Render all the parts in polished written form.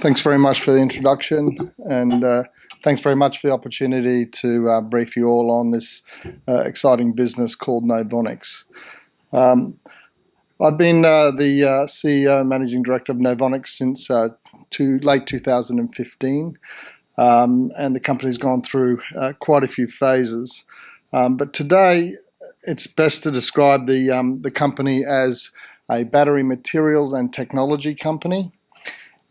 Thanks very much for the introduction, and thanks very much for the opportunity to brief you all on this exciting business called Novonix. I've been the CEO and Managing Director of Novonix since late 2015, and the company's gone through quite a few phases. But today, it's best to describe the company as a battery materials and technology company.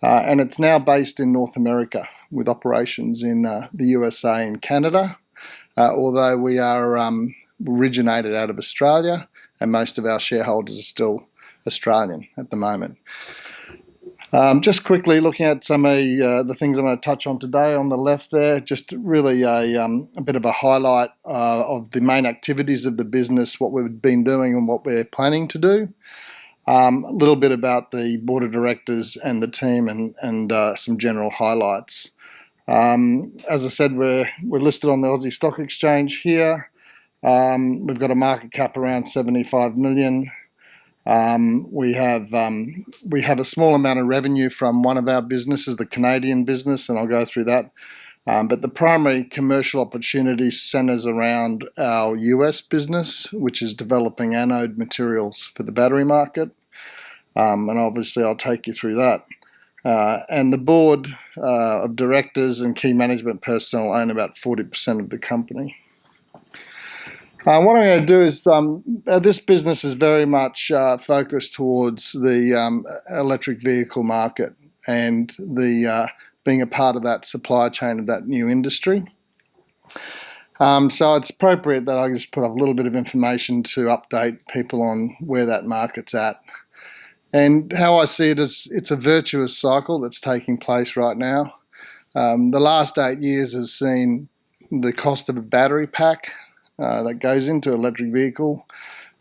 And it's now based in North America with operations in the USA and Canada, although we are originated out of Australia and most of our shareholders are still Australian at the moment. Just quickly looking at some of the things I'm going to touch on today on the left there, just really a bit of a highlight of the main activities of the business, what we've been doing and what we're planning to do. A little bit about the board of directors and the team and some general highlights. As I said, we're listed on the Aussie Stock Exchange here. We've got a market cap around 75 million. We have a small amount of revenue from one of our businesses, the Canadian business, and I'll go through that. But the primary commercial opportunity centers around our US business, which is developing anode materials for the battery market. And obviously I'll take you through that. And the board of directors and key management personnel own about 40% of the company. What I'm going to do is, this business is very much focused towards the electric vehicle market and the being a part of that supply chain of that new industry. So it's appropriate that I just put up a little bit of information to update people on where that market's at. And how I see it is it's a virtuous cycle that's taking place right now. The last 8 years has seen the cost of a battery pack that goes into an electric vehicle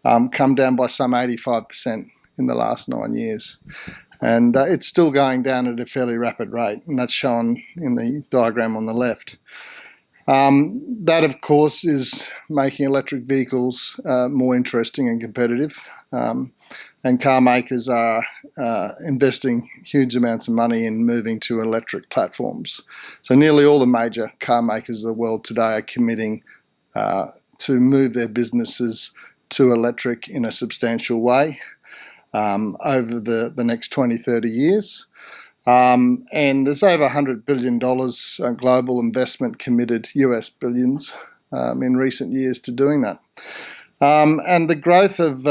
come down by some 85% in the last 9 years. And it's still going down at a fairly rapid rate, and that's shown in the diagram on the left. That, of course, is making electric vehicles more interesting and competitive. And car makers are investing huge amounts of money in moving to electric platforms. So nearly all the major car makers of the world today are committing to move their businesses to electric in a substantial way over the next 20, 30 years. And there's over $100 billion global investment committed, US billions, in recent years to doing that. And the growth of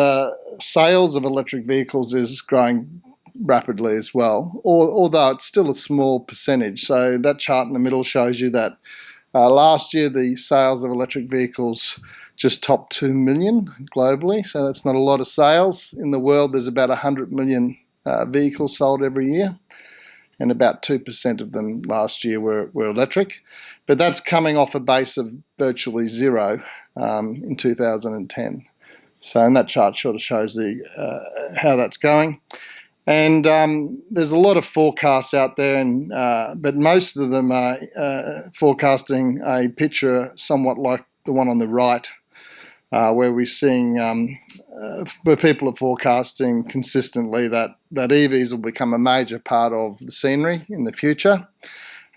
sales of electric vehicles is growing rapidly as well, although it's still a small percentage. So that chart in the middle shows you that last year the sales of electric vehicles just topped 2 million globally. So that's not a lot of sales. In the world, there's about 100 million vehicles sold every year, and about 2% of them last year were electric. But that's coming off a base of virtually zero in 2010. So and that chart sort of shows how that's going. And there's a lot of forecasts out there, but most of them are forecasting a picture somewhat like the one on the right, where we're seeing where people are forecasting consistently that EVs will become a major part of the scenery in the future.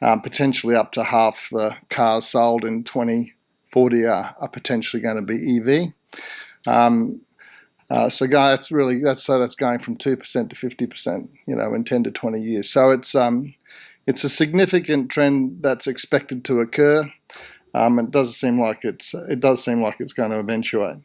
Potentially up to half the cars sold in 2040 are potentially going to be EV. So that's going from 2% to 50%, in 10 to 20 years. So it's a significant trend that's expected to occur. It does seem like it's going to eventuate.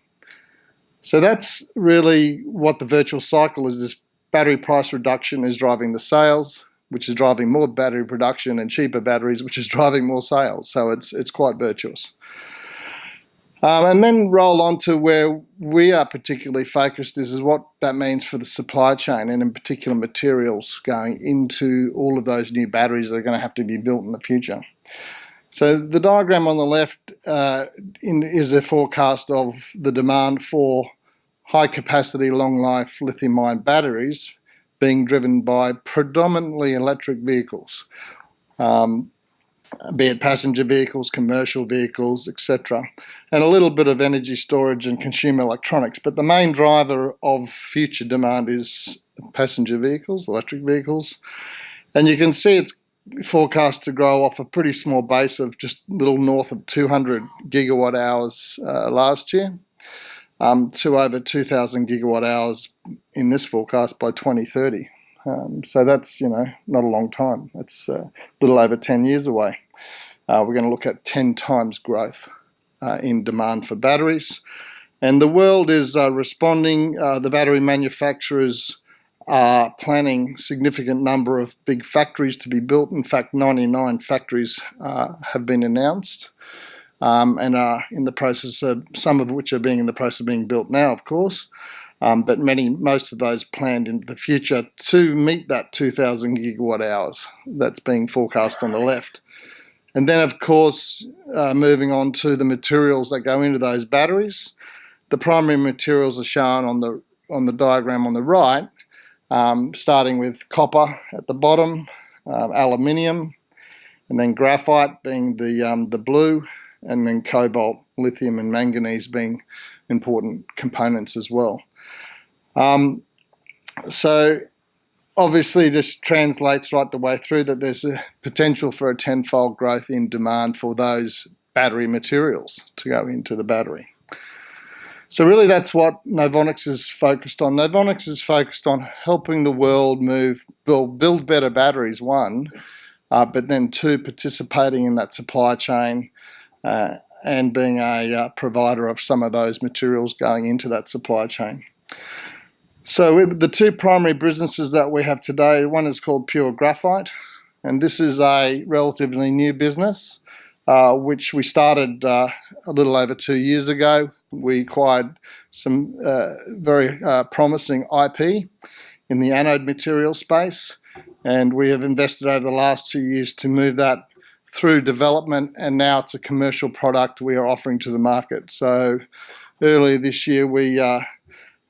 So that's really what the virtual cycle is. This battery price reduction is driving the sales, which is driving more battery production, and cheaper batteries, which is driving more sales. So it's quite virtuous. And then roll on to where we are particularly focused is what that means for the supply chain, and in particular materials going into all of those new batteries that are going to have to be built in the future. So the diagram on the left is a forecast of the demand for high-capacity, long-life lithium-ion batteries being driven by predominantly electric vehicles, be it passenger vehicles, commercial vehicles, etc., and a little bit of energy storage and consumer electronics. But the main driver of future demand is passenger vehicles, electric vehicles. And you can see it's forecast to grow off a pretty small base of just a little north of 200 gigawatt hours last year, to over 2,000 gigawatt hours in this forecast by 2030. So that's, not a long time. That's a little over 10 years away. We're going to look at 10 times growth in demand for batteries. And the world is responding. The battery manufacturers are planning significant number of big factories to be built. In fact, 99 factories have been announced and are in the process of, some of which are in the process of being built now, of course. But most of those planned into the future to meet that 2,000 gigawatt hours that's being forecast on the left. And then, of course, moving on to the materials that go into those batteries. The primary materials are shown on the diagram on the right, starting with copper at the bottom, aluminium, and then graphite being the blue, and then cobalt, lithium, and manganese being important components as well. So obviously this translates right the way through that there's a potential for a tenfold growth in demand for those battery materials to go into the battery. So really that's what Novonix is focused on. Novonix is focused on helping the world build better batteries, one, but then two, participating in that supply chain and being a provider of some of those materials going into that supply chain. So the two primary businesses that we have today, one is called Pure Graphite, and this is a relatively new business, which we started a little over 2 years ago. We acquired some very promising IP in the anode material space, and we have invested over the last 2 years to move that through development, and now it's a commercial product we are offering to the market. So earlier this year we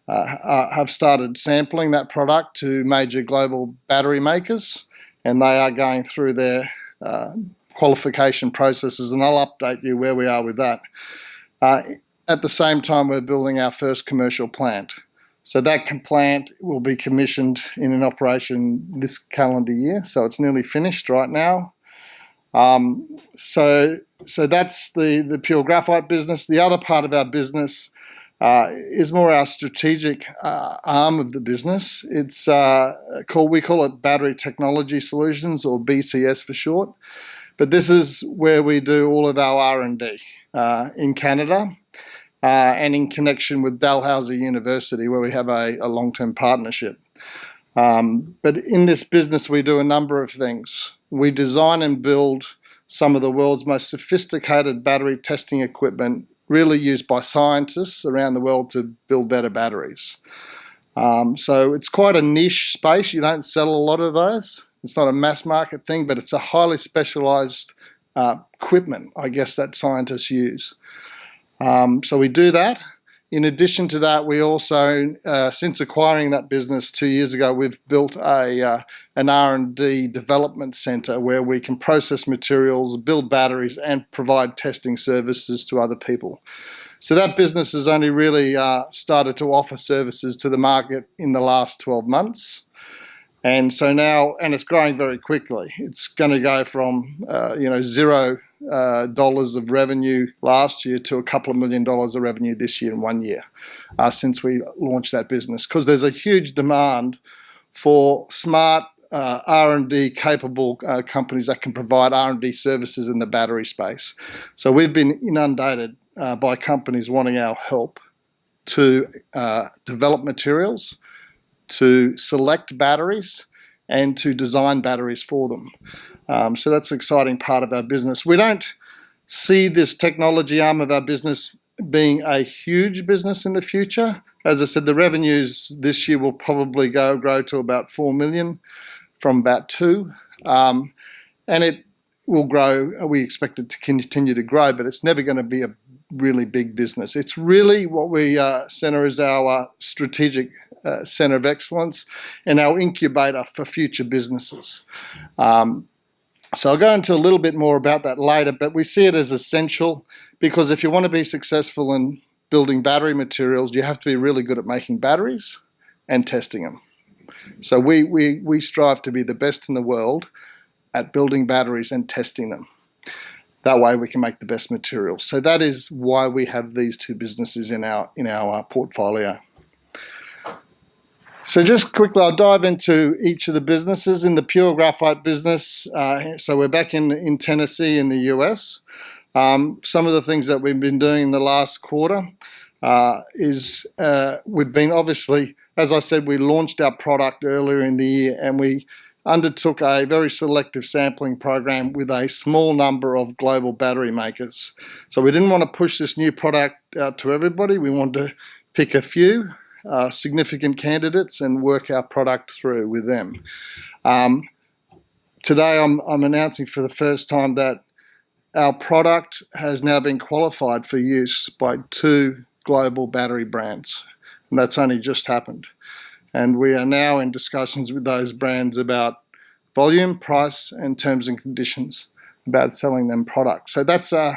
have started sampling that product to major global battery makers, and they are going through their qualification processes, and I'll update you where we are with that. At the same time, we're building our first commercial plant. So that plant will be commissioned in an operation this calendar year, so it's nearly finished right now. So that's the Pure Graphite business. The other part of our business is more our strategic arm of the business. It's we call it Battery Technology Solutions, or BTS for short. But this is where we do all of our R&D in Canada and in connection with Dalhousie University, where we have a long-term partnership. But in this business, we do a number of things. We design and build some of the world's most sophisticated battery testing equipment, really used by scientists around the world to build better batteries. So it's quite a niche space. You don't sell a lot of those. It's not a mass market thing, but it's a highly specialized equipment, I guess, that scientists use. So we do that. In addition to that, we also, since acquiring that business 2 years ago, we've built an R&D development center where we can process materials, build batteries, and provide testing services to other people. So that business has only really started to offer services to the market in the last 12 months. And so now, and it's growing very quickly. It's going to go from $0 of revenue last year to a couple of $1 million of revenue this year in 1 year since we launched that business, because there's a huge demand for smart R&D capable companies that can provide R&D services in the battery space. So we've been inundated by companies wanting our help to develop materials, to select batteries, and to design batteries for them. So that's an exciting part of our business. We don't see this technology arm of our business being a huge business in the future. As I said, the revenues this year will probably grow to about 4 million from about 2. And it will grow. We expect it to continue to grow, but it's never going to be a really big business. It's really what we center as our strategic center of excellence and our incubator for future businesses. So I'll go into a little bit more about that later, but we see it as essential because if you want to be successful in building battery materials, you have to be really good at making batteries and testing them. So we strive to be the best in the world at building batteries and testing them. That way we can make the best materials. So that is why we have these two businesses in our portfolio. So just quickly, I'll dive into each of the businesses. In the pure graphite business, so we're back in Tennessee in the US. Some of the things that we've been doing in the last quarter is we've been obviously, as I said, we launched our product earlier in the year, and we undertook a very selective sampling program with a small number of global battery makers. So we didn't want to push this new product out to everybody. We wanted to pick a few significant candidates and work our product through with them. Today I'm announcing for the first time that our product has now been qualified for use by 2 global battery brands, and that's only just happened. And we are now in discussions with those brands about volume, price, and terms and conditions about selling them products. So that's a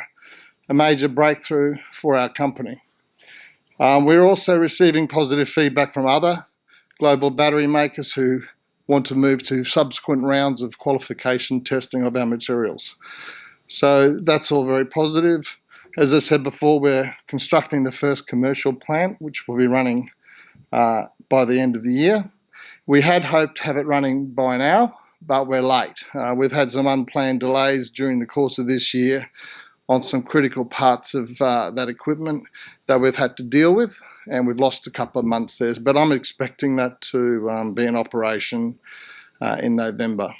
major breakthrough for our company. We're also receiving positive feedback from other global battery makers who want to move to subsequent rounds of qualification testing of our materials. So that's all very positive. As I said before, we're constructing the first commercial plant, which will be running by the end of the year. We had hoped to have it running by now, but we're late. We've had some unplanned delays during the course of this year on some critical parts of that equipment that we've had to deal with, and we've lost a couple of months there. But I'm expecting that to be in operation in November.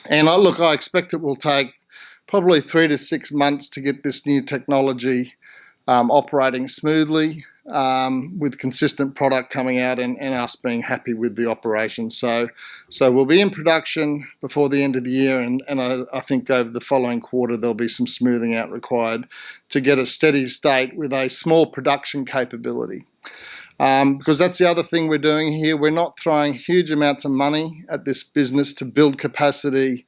And I expect it will take probably 3 to 6 months to get this new technology operating smoothly, with consistent product coming out and us being happy with the operation. So we'll be in production before the end of the year, and I think over the following quarter there'll be some smoothing out required to get a steady state with a small production capability. Because that's the other thing we're doing here. We're not throwing huge amounts of money at this business to build capacity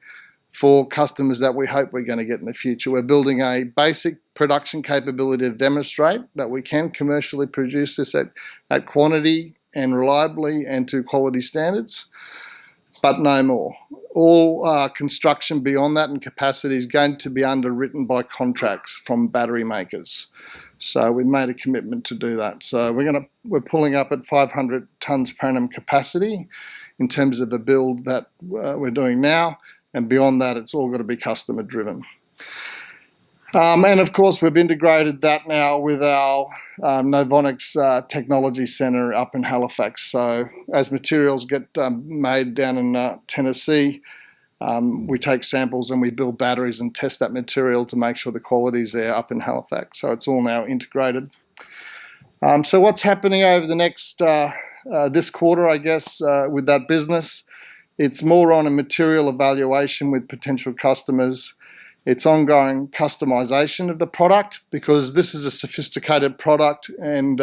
for customers that we hope we're going to get in the future. We're building a basic production capability to demonstrate that we can commercially produce this at quantity and reliably and to quality standards, but no more. All construction beyond that and capacity is going to be underwritten by contracts from battery makers. So we've made a commitment to do that. So we're pulling up at 500 tonnes per annum capacity in terms of the build that we're doing now. And beyond that, it's all got to be customer driven. And of course, we've integrated that now with our Novonix Technology Center up in Halifax. So as materials get made down in Tennessee, we take samples and we build batteries and test that material to make sure the quality's there up in Halifax. So it's all now integrated. So what's happening over the next, this quarter, I guess, with that business? It's more on a material evaluation with potential customers. It's ongoing customization of the product, because this is a sophisticated product, and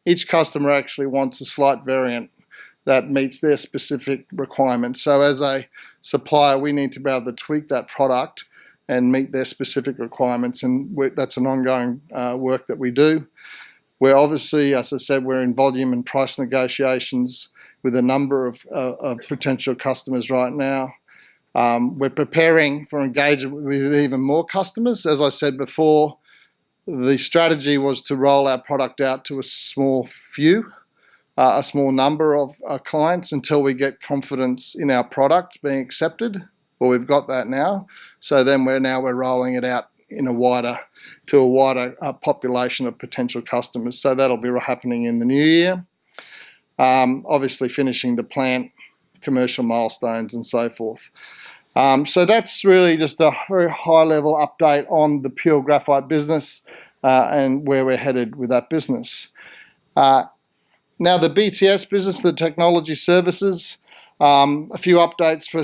each customer actually wants a slight variant that meets their specific requirements. So as a supplier, we need to be able to tweak that product and meet their specific requirements, and that's an ongoing work that we do. We're obviously, as I said, we're in volume and price negotiations with a number of potential customers right now. We're preparing for engagement with even more customers. As I said before, the strategy was to roll our product out to a small number of clients until we get confidence in our product being accepted. Well, we've got that now. So then we're rolling it out to a wider population of potential customers. So that'll be happening in the new year. Obviously finishing the plant, commercial milestones and so forth. So that's really just a very high level update on the pure graphite business and where we're headed with that business. Now the BTS business, the technology services, a few updates for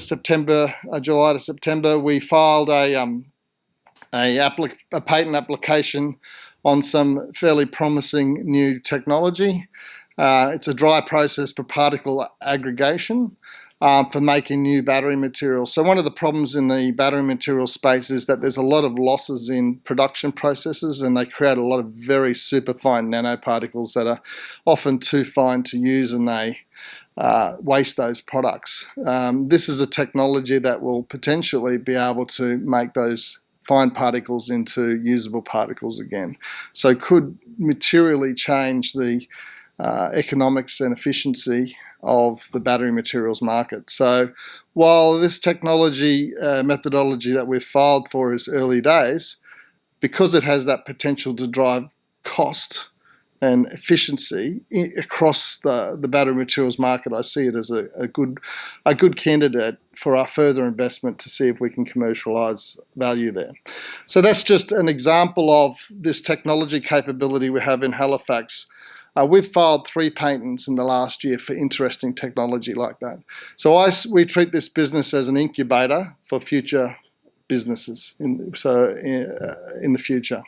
July to September. We filed a patent application on some fairly promising new technology. It's a dry process for particle aggregation. for making new battery materials. So one of the problems in the battery material space is that there's a lot of losses in production processes, and they create a lot of very superfine nanoparticles that are often too fine to use, and they waste those products. This is a technology that will potentially be able to make those fine particles into usable particles again. So could materially change the economics and efficiency of the battery materials market. So while this technology methodology that we've filed for is early days, because it has that potential to drive cost and efficiency across the battery materials market, I see it as a good candidate for our further investment to see if we can commercialize value there. So that's just an example of this technology capability we have in Halifax. We've filed 3 patents in the last year for interesting technology like that. So we treat this business as an incubator for future businesses in the future.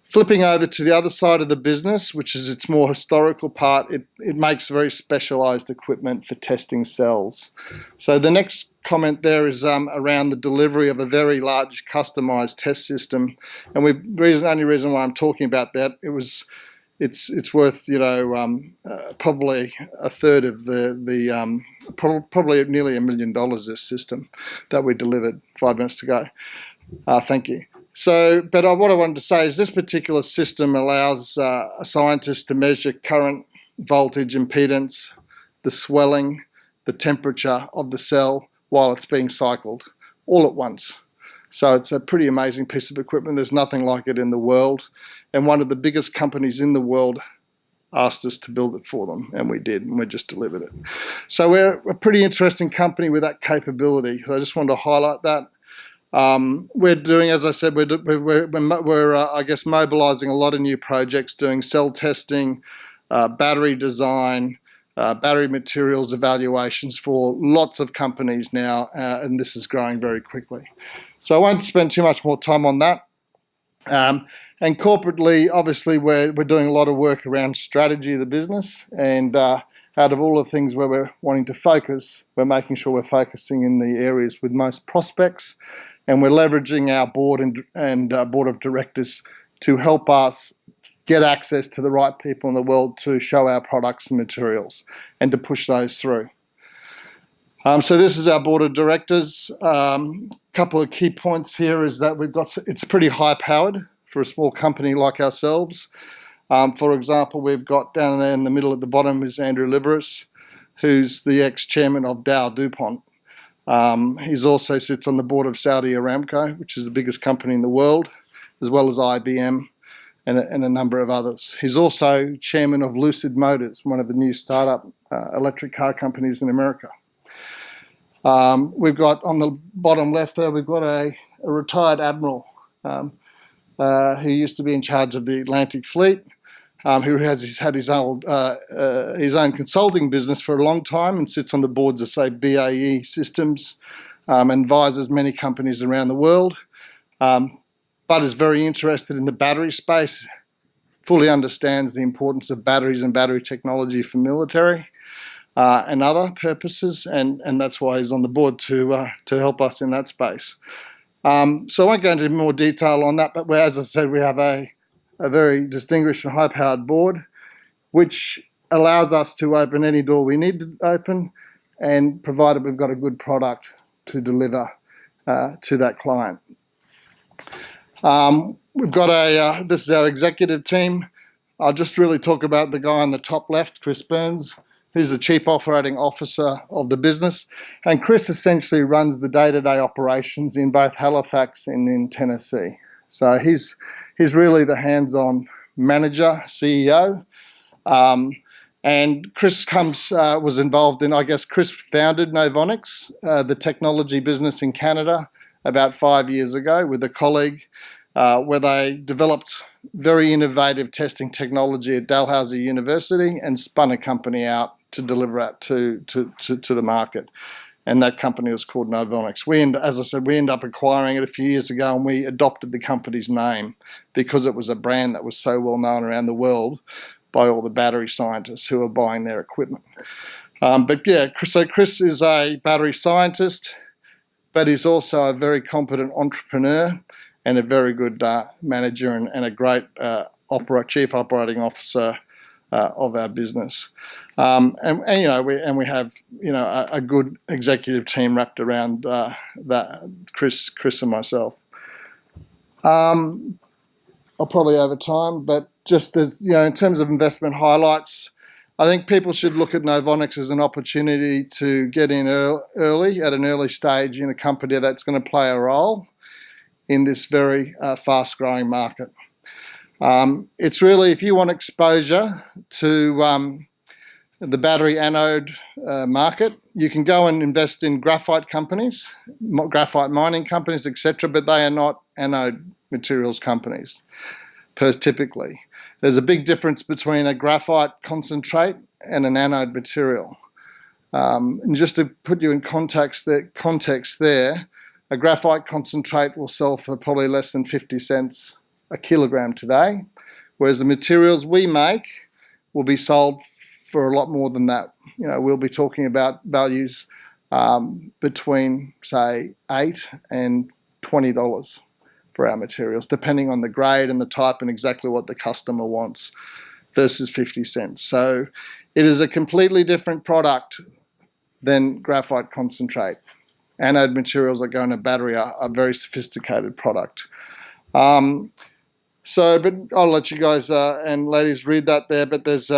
Flipping over to the other side of the business, which is its more historical part, it makes very specialised equipment for testing cells. So the next comment there is around the delivery of a very large customised test system. And only reason why I'm talking about that, it's worth, probably a third of probably nearly $1 million, this system that we delivered 5 minutes ago. Thank you. So, but what I wanted to say is this particular system allows a scientist to measure current, voltage, impedance, the swelling, the temperature of the cell while it's being cycled, all at once. So it's a pretty amazing piece of equipment. There's nothing like it in the world. And one of the biggest companies in the world asked us to build it for them, and we did, and we just delivered it. So we're a pretty interesting company with that capability. So I just wanted to highlight that. We're doing, as I said, we're I guess, mobilising a lot of new projects, doing cell testing, battery design, battery materials evaluations for lots of companies now, and this is growing very quickly. So I won't spend too much more time on that. And corporately, obviously, we're doing a lot of work around strategy of the business, and out of all the things where we're wanting to focus, we're making sure we're focusing in the areas with most prospects, and we're leveraging our board and board of directors to help us get access to the right people in the world to show our products and materials and to push those through. So this is our board of directors. Couple of key points here is that it's pretty high powered for a small company like ourselves. For example, we've got down there in the middle at the bottom is Andrew Liveris, who's the ex-chairman of Dow DuPont. He also sits on the board of Saudi Aramco, which is the biggest company in the world, as well as IBM and a number of others. He's also chairman of Lucid Motors, one of the new startup electric car companies in America. We've got on the bottom left there, we've got a retired admiral who used to be in charge of the Atlantic Fleet, who has had his own consulting business for a long time and sits on the boards of, say, BAE Systems, and advises many companies around the world, but is very interested in the battery space, fully understands the importance of batteries and battery technology for military and other purposes, and that's why he's on the board to help us in that space. So I won't go into more detail on that, but as I said, we have a very distinguished and high-powered board, which allows us to open any door we need to open, and provided we've got a good product to deliver to that client. We've got this is our executive team. I'll just really talk about the guy on the top left, Chris Burns, who's the Chief Operating Officer of the business. And Chris essentially runs the day-to-day operations in both Halifax and in Tennessee. So he's really the hands-on manager, CEO. And Chris was involved in, I guess, Chris founded Novonix, the technology business in Canada, about 5 years ago with a colleague, where they developed very innovative testing technology at Dalhousie University and spun a company out to deliver it to the market. And that company was called Novonix. As I said, we ended up acquiring it a few years ago, and we adopted the company's name because it was a brand that was so well known around the world by all the battery scientists who are buying their equipment. But yeah, so Chris is a battery scientist, but he's also a very competent entrepreneur and a very good manager and a great chief operating officer of our business. And we have a good executive team wrapped around that Chris and myself. I'll probably over time, but just as in terms of investment highlights, I think people should look at Novonix as an opportunity to get in early at an early stage in a company that's going to play a role in this very fast-growing market. It's really, if you want exposure to the battery anode market, you can go and invest in graphite companies, graphite mining companies, etc., but they are not anode materials companies, typically. There's a big difference between a graphite concentrate and an anode material. And just to put you in context there, a graphite concentrate will sell for probably less than 50 cents a kilogram today, whereas the materials we make will be sold for a lot more than that. We'll be talking about values between, say, $8 and $20 for our materials, depending on the grade and the type and exactly what the customer wants, versus 50 cents. So it is a completely different product than graphite concentrate. Anode materials that go in a battery are a very sophisticated product. But I'll let you guys and ladies read that there, but there's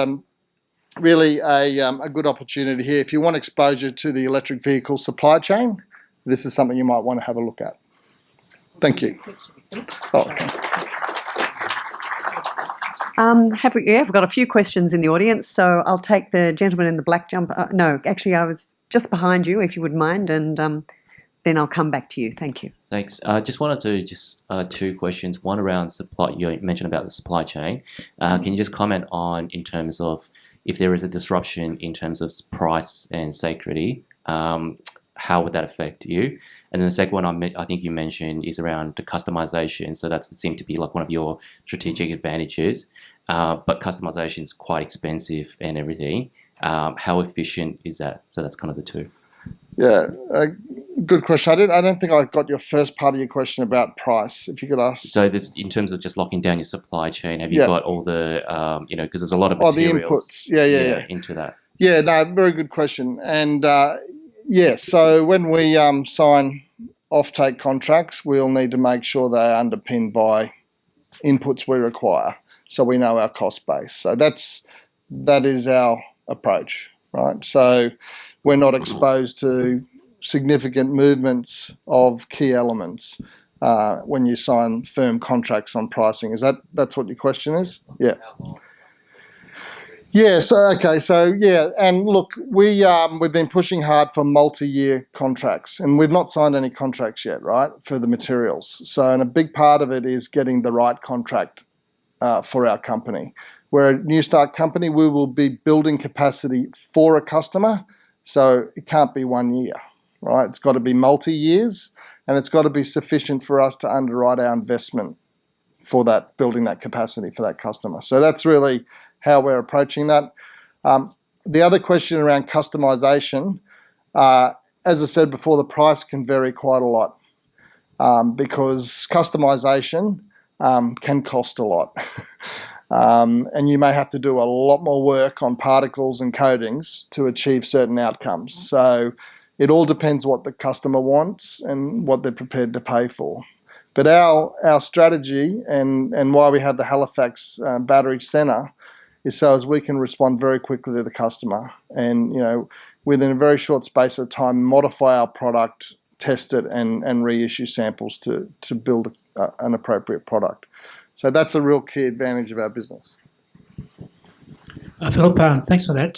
really a good opportunity here. If you want exposure to the electric vehicle supply chain, this is something you might want to have a look at. Thank you. Okay. We've got a few questions in the audience, so I'll take the gentleman in the black jumper. No, actually, I was just behind you, if you wouldn't mind, and then I'll come back to you. Thank you. Thanks. Just wanted to two questions. One around supply. You mentioned about the supply chain. Can you just comment on, in terms of, if there is a disruption in terms of price and security, how would that affect you? And then the second one I think you mentioned is around the customization. So that seemed to be like one of your strategic advantages, but customization is quite expensive and everything. How efficient is that? So that's kind of the two. Yeah, good question. I don't think I got your first part of your question about price. If you could ask. So this, in terms of just locking down your supply chain, have you got all the, because there's a lot of materials the inputs. Into that. Yeah, no, very good question. And so when we sign offtake contracts, we'll need to make sure they're underpinned by inputs we require, so we know our cost base. So that is our approach, right? So we're not exposed to significant movements of key elements when you sign firm contracts on pricing. That's what your question is? Yeah. Yeah. And look, we've been pushing hard for multi-year contracts, and we've not signed any contracts yet, right, for the materials. So, and a big part of it is getting the right contract for our company. We're a new start company. We will be building capacity for a customer, so it can't be 1 year, right? It's got to be multi-years, and it's got to be sufficient for us to underwrite our investment for that, building that capacity for that customer. So that's really how we're approaching that. The other question around customization, as I said before, the price can vary quite a lot because customization can cost a lot. And you may have to do a lot more work on particles and coatings to achieve certain outcomes. So it all depends what the customer wants and what they're prepared to pay for. But our strategy and why we have the Halifax Battery Centre is so as we can respond very quickly to the customer and, within a very short space of time, modify our product, test it and reissue samples to build an appropriate product. So that's a real key advantage of our business. Philip, thanks for that.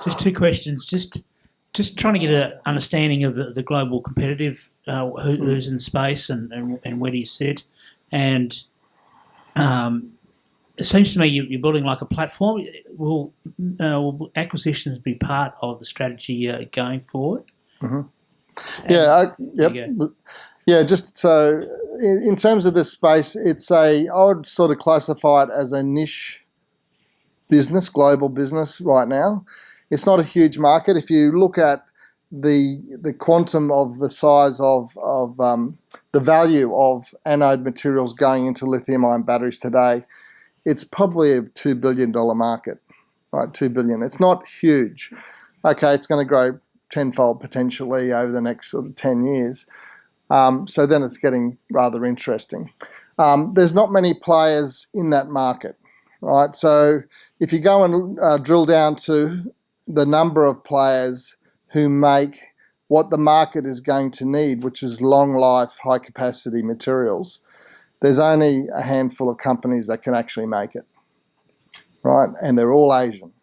Just two questions. Just trying to get an understanding of the global competitive, who's in space and where do you sit. And it seems to me you're building like a platform. Will acquisitions be part of the strategy going forward? Mm-hmm. Yeah, just so in terms of this space, I would sort of classify it as a niche business, global business right now. It's not a huge market. If you look at the quantum of the size of the value of anode materials going into lithium-ion batteries today, it's probably a $2 billion market, right? $2 billion. It's not huge. Okay, it's going to grow tenfold potentially over the next sort of 10 years. So then it's getting rather interesting. There's not many players in that market, right? So if you go and drill down to the number of players who make what the market is going to need, which is long life, high capacity materials, there's only a handful of companies that can actually make it, right? And they're all Asian.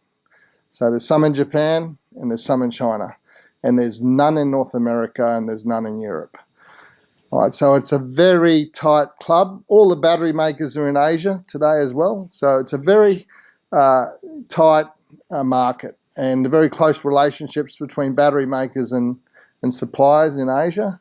So there's some in Japan and there's some in China, and there's none in North America and there's none in Europe. Right, so it's a very tight club. All the battery makers are in Asia today as well. So it's a very tight market, and very close relationships between battery makers and suppliers in Asia.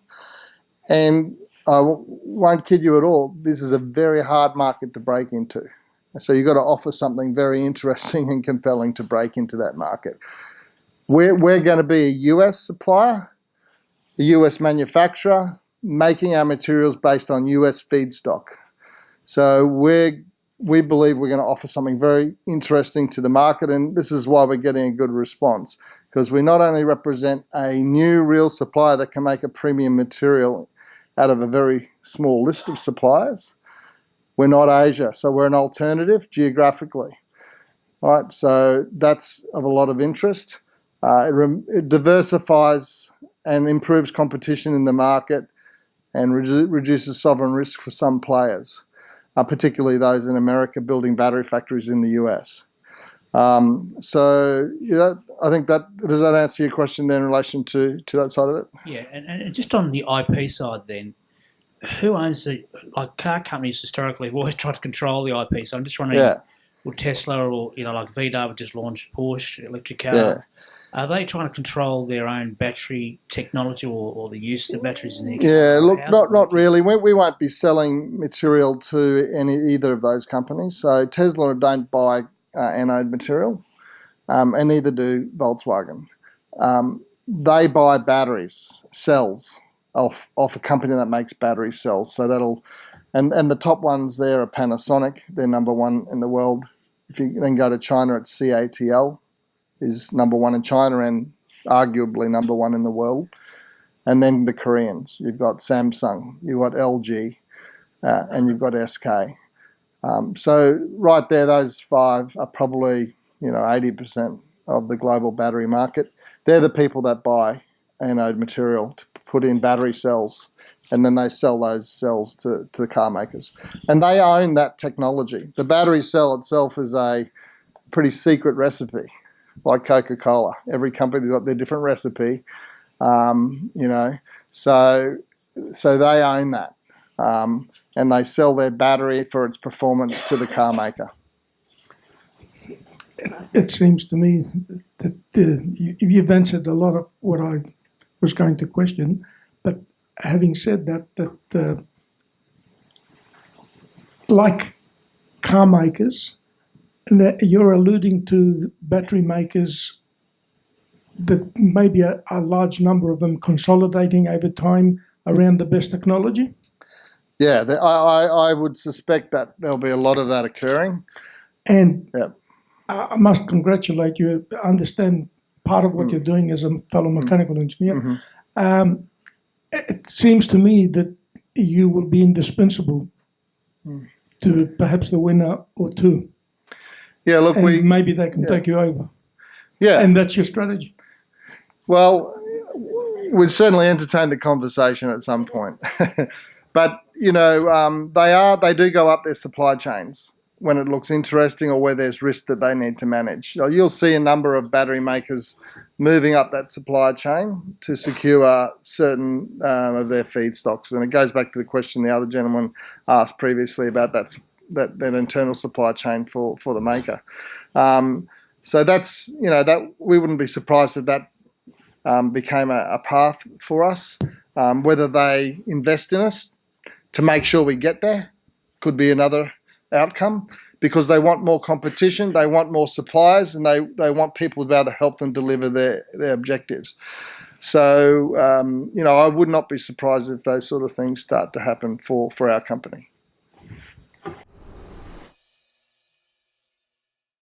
And I won't kid you at all, this is a very hard market to break into. So you've got to offer something very interesting and compelling to break into that market. We're going to be a US supplier, a US manufacturer, making our materials based on US feedstock. So we believe we're going to offer something very interesting to the market, and this is why we're getting a good response, because we not only represent a new real supplier that can make a premium material out of a very small list of suppliers, we're not Asia, so we're an alternative geographically. Right, so that's of a lot of interest. It diversifies and improves competition in the market and reduces sovereign risk for some players, particularly those in America building battery factories in the US. So yeah, I think does that answer your question then in relation to that side of it? Yeah, and just on the IP side then, who owns like car companies historically have always tried to control the IP, so I'm just wondering, will Tesla or, like VW just launched Porsche electric car, are they trying to control their own battery technology or the use of the batteries in their car? Yeah, look, not really. We won't be selling material to either of those companies. So Tesla don't buy anode material, and neither do Volkswagen. They buy batteries, cells, off a company that makes battery cells. So that'll, and the top ones there are Panasonic. They're number one in the world. If you then go to China, it's CATL. Is number one in China and arguably number one in the world. And then the Koreans. You've got Samsung, you've got LG, and you've got SK. So right there, those five are probably 80% of the global battery market. They're the people that buy anode material to put in battery cells, and then they sell those cells to the car makers. And they own that technology. The battery cell itself is a pretty secret recipe. Like Coca-Cola, every company's got their different recipe, so they own that, and they sell their battery for its performance to the car maker. It seems to me that you've answered a lot of what I was going to question, but having said that like car makers, you're alluding to battery makers that maybe a large number of them consolidating over time around the best technology? Yeah, I would suspect that there'll be a lot of that occurring. And I must congratulate you. I understand part of what you're doing as a fellow mechanical engineer. It seems to me that you will be indispensable to perhaps the winner or two. Yeah, look, and maybe they can take you over. Yeah. And that's your strategy. Well, we'd certainly entertain the conversation at some point. But, they do go up their supply chains when it looks interesting or where there's risk that they need to manage. You'll see a number of battery makers moving up that supply chain to secure certain of their feedstocks. And it goes back to the question the other gentleman asked previously about that internal supply chain for the maker. So that's, that we wouldn't be surprised if that became a path for us. Whether they invest in us to make sure we get there could be another outcome. because they want more competition, they want more suppliers, and they want people to be able to help them deliver their objectives. So, I would not be surprised if those sort of things start to happen for our company.